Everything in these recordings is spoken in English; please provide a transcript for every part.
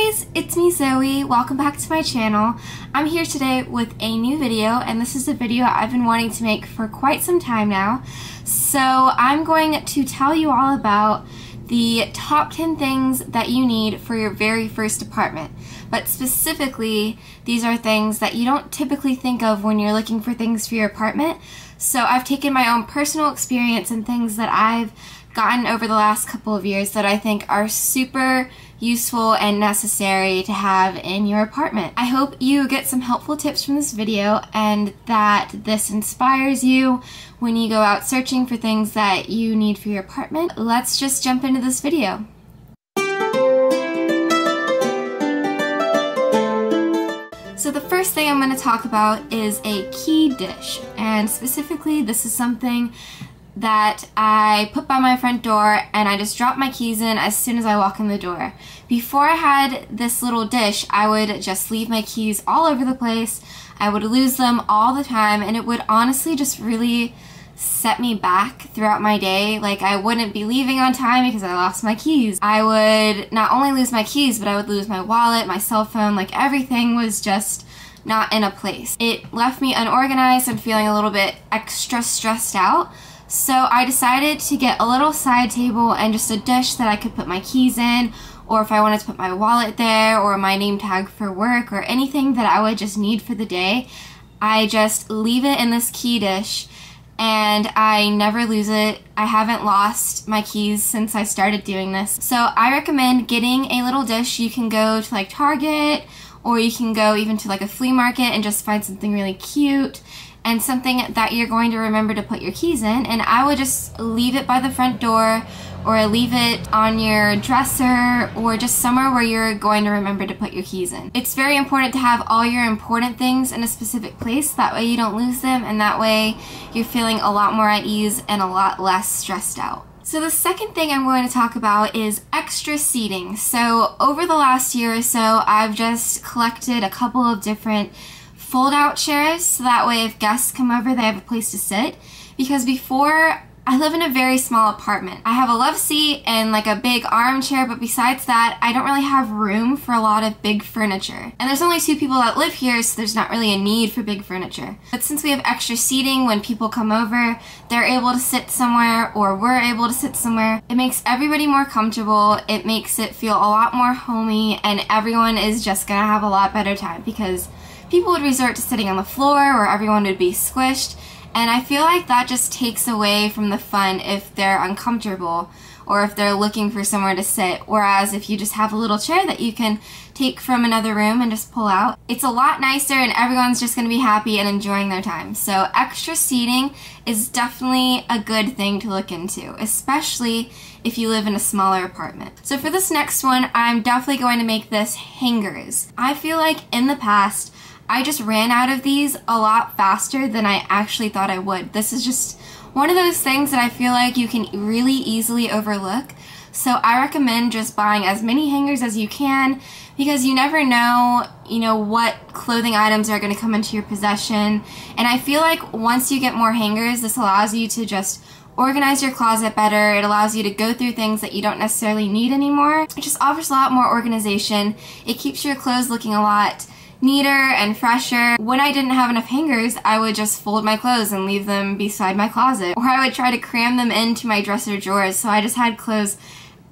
guys, it's me ZoWeee. Welcome back to my channel. I'm here today with a new video, and this is a video I've been wanting to make for quite some time now. So I'm going to tell you all about the top 10 things that you need for your very first apartment. But specifically, these are things that you don't typically think of when you're looking for things for your apartment. So I've taken my own personal experience and things that I've gotten over the last couple of years that I think are super useful and necessary to have in your apartment. I hope you get some helpful tips from this video and that this inspires you when you go out searching for things that you need for your apartment. Let's just jump into this video. So the first thing I'm going to talk about is a key dish, and specifically this is something that I put by my front door and I just drop my keys in as soon as I walk in the door. Before I had this little dish, I would just leave my keys all over the place. I would lose them all the time, and it would honestly just really set me back throughout my day. Like, I wouldn't be leaving on time because I lost my keys. I would not only lose my keys, but I would lose my wallet, my cell phone, like everything was just not in a place. It left me unorganized and feeling a little bit extra stressed out. So I decided to get a little side table and just a dish that I could put my keys in, or if I wanted to put my wallet there or my name tag for work or anything that I would just need for the day, I just leave it in this key dish and I never lose it. I haven't lost my keys since I started doing this. So I recommend getting a little dish. You can go to like Target, or you can go even to like a flea market and just find something really cute and something that you're going to remember to put your keys in. And I would just leave it by the front door, or leave it on your dresser, or just somewhere where you're going to remember to put your keys in. It's very important to have all your important things in a specific place, that way you don't lose them, and that way you're feeling a lot more at ease and a lot less stressed out. So the second thing I'm going to talk about is extra seating. So over the last year or so, I've just collected a couple of different fold-out chairs, so that way if guests come over, they have a place to sit. Because before, I live in a very small apartment. I have a love seat and like a big armchair, but besides that, I don't really have room for a lot of big furniture. And there's only 2 people that live here, so there's not really a need for big furniture. But since we have extra seating, when people come over, they're able to sit somewhere, or we're able to sit somewhere. It makes everybody more comfortable, it makes it feel a lot more homey, and everyone is just gonna have a lot better time, because people would resort to sitting on the floor where everyone would be squished. And I feel like that just takes away from the fun if they're uncomfortable or if they're looking for somewhere to sit. Whereas if you just have a little chair that you can take from another room and just pull out, it's a lot nicer and everyone's just going to be happy and enjoying their time. So extra seating is definitely a good thing to look into, especially if you live in a smaller apartment. So for this next one, I'm definitely going to make this hangers. I feel like in the past, I just ran out of these a lot faster than I actually thought I would. This is just one of those things that I feel like you can really easily overlook. So I recommend just buying as many hangers as you can, because you never know, what clothing items are going to come into your possession. And I feel like once you get more hangers, this allows you to just organize your closet better. It allows you to go through things that you don't necessarily need anymore. It just offers a lot more organization. It keeps your clothes looking a lot neater and fresher. When I didn't have enough hangers, I would just fold my clothes and leave them beside my closet, or I would try to cram them into my dresser drawers, so I just had clothes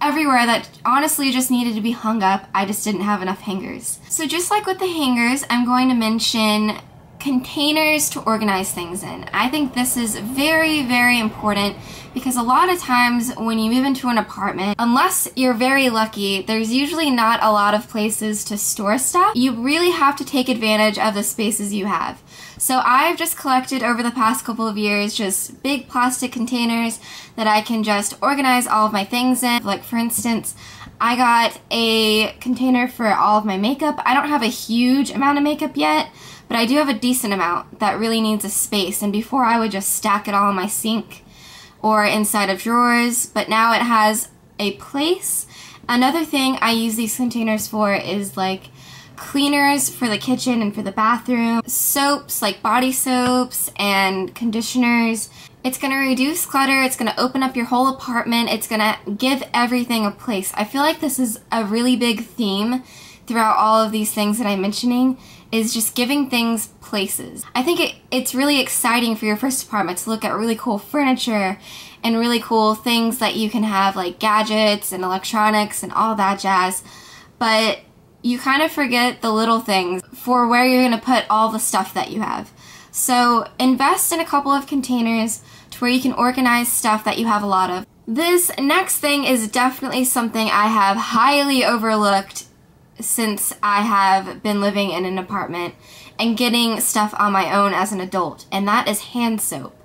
everywhere that honestly just needed to be hung up. I just didn't have enough hangers. So just like with the hangers, I'm going to mention containers to organize things in. I think this is very, very important, because a lot of times when you move into an apartment, unless you're very lucky, there's usually not a lot of places to store stuff. You really have to take advantage of the spaces you have. So I've just collected over the past couple of years just big plastic containers that I can just organize all of my things in. Like for instance, I got a container for all of my makeup. I don't have a huge amount of makeup yet, but I do have a decent amount that really needs a space. And before I would just stack it all in my sink or inside of drawers, but now it has a place. Another thing I use these containers for is like cleaners for the kitchen and for the bathroom, soaps like body soaps and conditioners. It's going to reduce clutter, it's going to open up your whole apartment, it's going to give everything a place. I feel like this is a really big theme throughout all of these things that I'm mentioning is just giving things places. I think it's really exciting for your first apartment to look at really cool furniture and really cool things that you can have, like gadgets and electronics and all that jazz, but you kind of forget the little things for where you're going to put all the stuff that you have. So invest in a couple of containers to where you can organize stuff that you have a lot of. This next thing is definitely something I have highly overlooked since I have been living in an apartment and getting stuff on my own as an adult, and that is hand soap.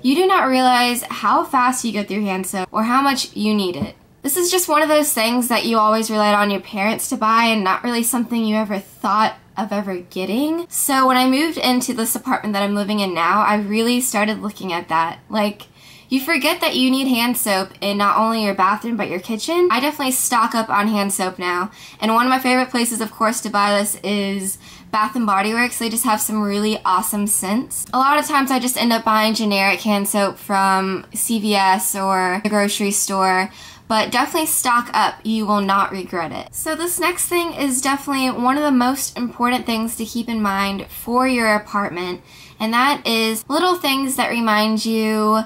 You do not realize how fast you go through hand soap or how much you need it. This is just one of those things that you always relied on your parents to buy and not really something you ever thought of ever getting. So when I moved into this apartment that I'm living in now, I really started looking at that. Like, you forget that you need hand soap in not only your bathroom but your kitchen. I definitely stock up on hand soap now. And one of my favorite places, of course, to buy this is Bath & Body Works. They just have some really awesome scents. A lot of times I just end up buying generic hand soap from CVS or the grocery store, but definitely stock up. You will not regret it. So this next thing is definitely one of the most important things to keep in mind for your apartment, and that is little things that remind you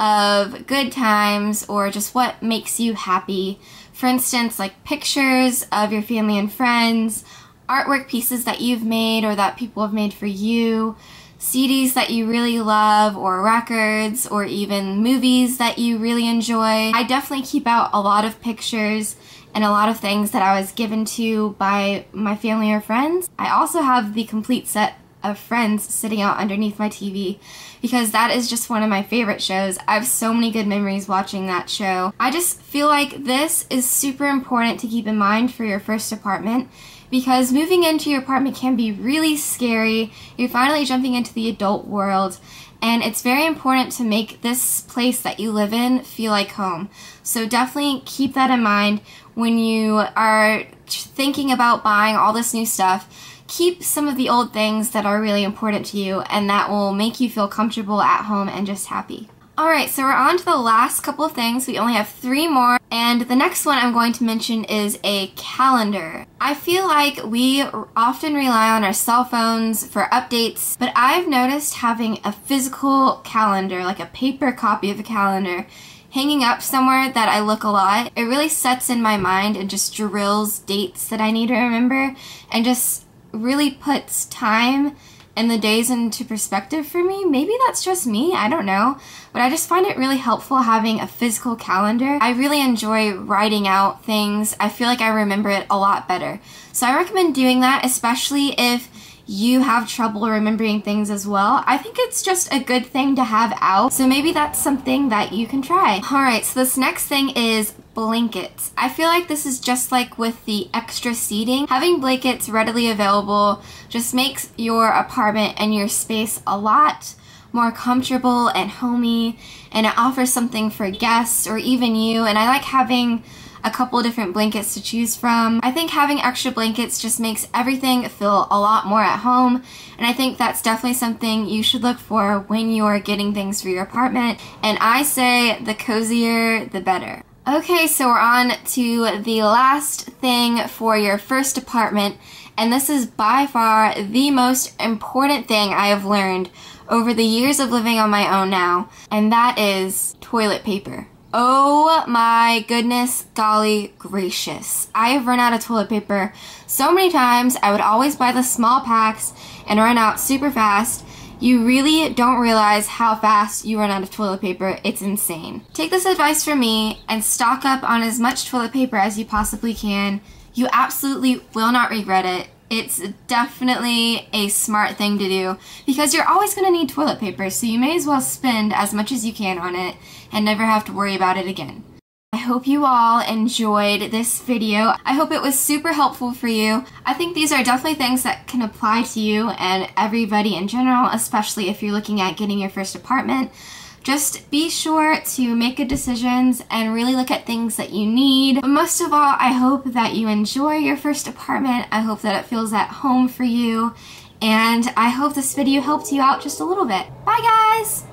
of good times or just what makes you happy. For instance, like pictures of your family and friends, artwork pieces that you've made or that people have made for you, CDs that you really love, or records, or even movies that you really enjoy. I definitely keep out a lot of pictures and a lot of things that I was given to by my family or friends. I also have the complete set of Friends sitting out underneath my TV because that is just one of my favorite shows. I have so many good memories watching that show. I just feel like this is super important to keep in mind for your first apartment because moving into your apartment can be really scary. You're finally jumping into the adult world, and it's very important to make this place that you live in feel like home. So definitely keep that in mind when you are thinking about buying all this new stuff. Keep some of the old things that are really important to you and that will make you feel comfortable at home and just happy. Alright, so we're on to the last couple of things. We only have 3 more, and the next one I'm going to mention is a calendar. I feel like we often rely on our cell phones for updates, but I've noticed having a physical calendar, like a paper copy of a calendar, hanging up somewhere that I look a lot. It really sets in my mind and just drills dates that I need to remember and just really puts time and the days into perspective for me. Maybe that's just me, I don't know, but I just find it really helpful having a physical calendar. I really enjoy writing out things. I feel like I remember it a lot better. So I recommend doing that, especially if you have trouble remembering things as well. I think it's just a good thing to have out, so maybe that's something that you can try. Alright, so this next thing is blankets. I feel like this is just like with the extra seating. Having blankets readily available just makes your apartment and your space a lot more comfortable and homey, and it offers something for guests or even you, and I like having a couple different blankets to choose from. I think having extra blankets just makes everything feel a lot more at home, and I think that's definitely something you should look for when you're getting things for your apartment, and I say the cozier the better. Okay, so we're on to the last thing for your first apartment, and this is by far the most important thing I have learned over the years of living on my own now, and that is toilet paper. Oh my goodness, golly gracious. I have run out of toilet paper so many times. I would always buy the small packs and run out super fast. You really don't realize how fast you run out of toilet paper. It's insane. Take this advice from me and stock up on as much toilet paper as you possibly can. You absolutely will not regret it. It's definitely a smart thing to do because you're always going to need toilet paper, so you may as well spend as much as you can on it and never have to worry about it again. I hope you all enjoyed this video. I hope it was super helpful for you. I think these are definitely things that can apply to you and everybody in general, especially if you're looking at getting your first apartment. Just be sure to make good decisions and really look at things that you need. But most of all, I hope that you enjoy your first apartment. I hope that it feels at home for you. And I hope this video helped you out just a little bit. Bye guys!